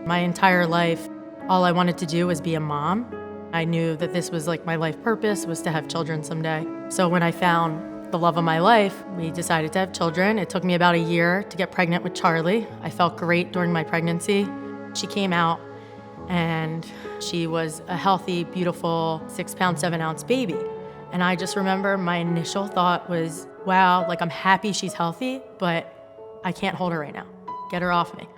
My entire life, all I wanted to do was be a mom. I knew that this was like my life purpose, was to have children someday. So when I found the love of my life, we decided to have children. It took me about a year to get pregnant with Charley. I felt great during my pregnancy. She came out and she was a healthy, beautiful 6-pound, 7-ounce baby. And I just remember my initial thought was, wow, like I'm happy she's healthy, but I can't hold her right now. Get her off me.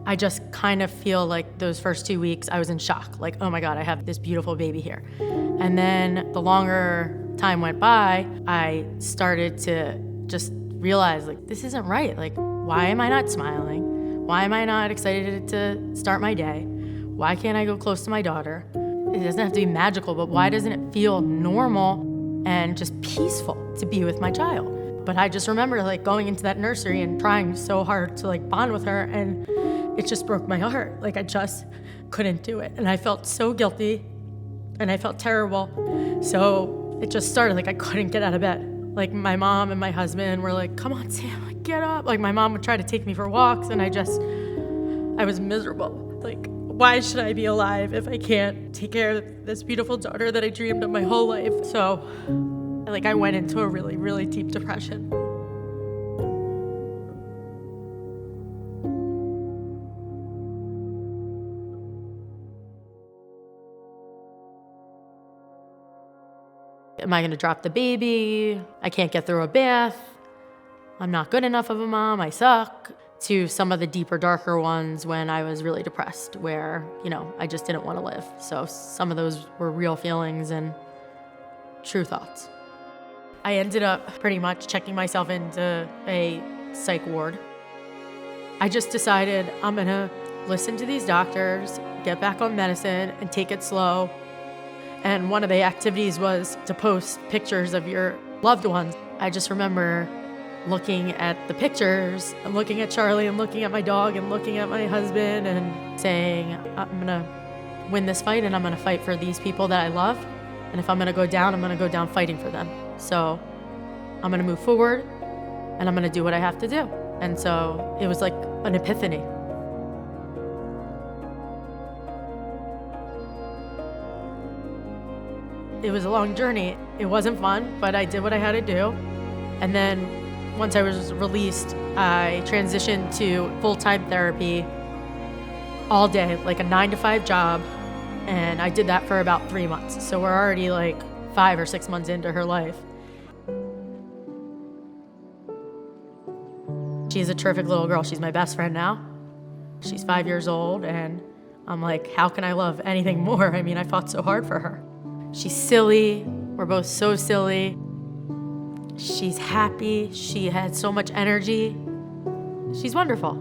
I just kind of feel like those first 2 weeks I was in shock. Like, oh my God, I have this beautiful baby here. And then the longer time went by, I started to just realize like, this isn't right. Like, why am I not smiling? Why am I not excited to start my day? Why can't I go close to my daughter? It doesn't have to be magical, but why doesn't it feel normal and just peaceful to be with my child? But I just remember like going into that nursery and trying so hard to like bond with her, and it just broke my heart. Like I just couldn't do it. And I felt so guilty and I felt terrible. So it just started like I couldn't get out of bed. Like my mom and my husband were like, come on, Sam, like, get up. Like my mom would try to take me for walks and I was miserable. Like, why should I be alive if I can't take care of this beautiful daughter that I dreamed of my whole life? So like I went into a really, really deep depression. Am I gonna drop the baby? I can't get through a bath. I'm not good enough of a mom, I suck. To some of the deeper, darker ones when I was really depressed, where, I just didn't want to live. So some of those were real feelings and true thoughts. I ended up pretty much checking myself into a psych ward. I just decided I'm gonna listen to these doctors, get back on medicine, and take it slow. And one of the activities was to post pictures of your loved ones. I just remember looking at the pictures and looking at Charley and looking at my dog and looking at my husband and saying, I'm gonna win this fight and I'm gonna fight for these people that I love. And if I'm gonna go down, I'm gonna go down fighting for them. So I'm gonna move forward and I'm gonna do what I have to do. And so it was like an epiphany. It was a long journey. It wasn't fun, but I did what I had to do. And then once I was released, I transitioned to full-time therapy all day, like a 9-to-5 job. And I did that for about 3 months. So we're already like 5 or 6 months into her life. She's a terrific little girl. She's my best friend now. She's 5 years old, and I'm like, how can I love anything more? I mean, I fought so hard for her. She's silly. We're both so silly. She's happy. She had so much energy. She's wonderful.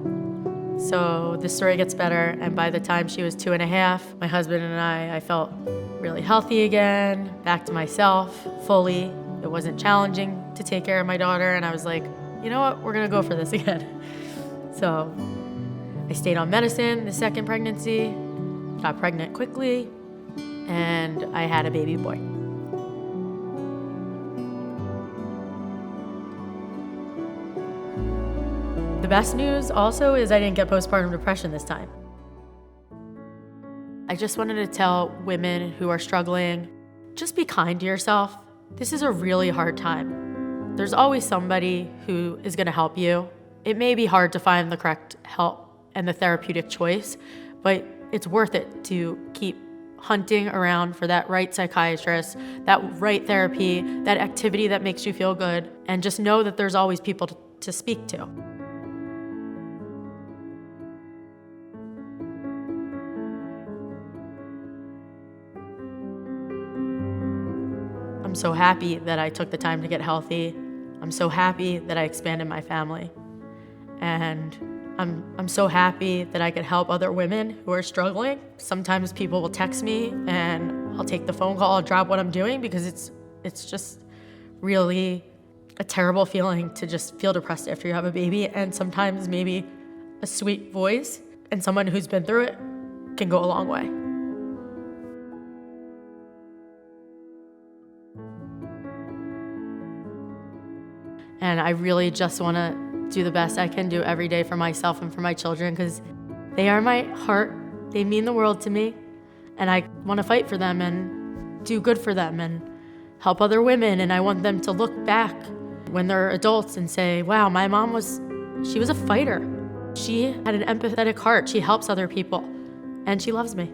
So the story gets better, and by the time she was 2.5, my husband and I felt really healthy again, back to myself fully. It wasn't challenging to take care of my daughter, and I was like, you know what, we're gonna go for this again. So I stayed on medicine the second pregnancy, got pregnant quickly, and I had a baby boy. The best news also is I didn't get postpartum depression this time. I just wanted to tell women who are struggling, just be kind to yourself. This is a really hard time. There's always somebody who is gonna help you. It may be hard to find the correct help and the therapeutic choice, but it's worth it to keep hunting around for that right psychiatrist, that right therapy, that activity that makes you feel good, and just know that there's always people to speak to. I'm so happy that I took the time to get healthy. I'm so happy that I expanded my family. And I'm so happy that I could help other women who are struggling. Sometimes people will text me and I'll take the phone call, I'll drop what I'm doing, because it's just really a terrible feeling to just feel depressed after you have a baby. And sometimes maybe a sweet voice and someone who's been through it can go a long way. And I really just want to do the best I can do every day for myself and for my children, because they are my heart. They mean the world to me. And I want to fight for them and do good for them and help other women. And I want them to look back when they're adults and say, wow, my mom she was a fighter. She had an empathetic heart. She helps other people, and she loves me.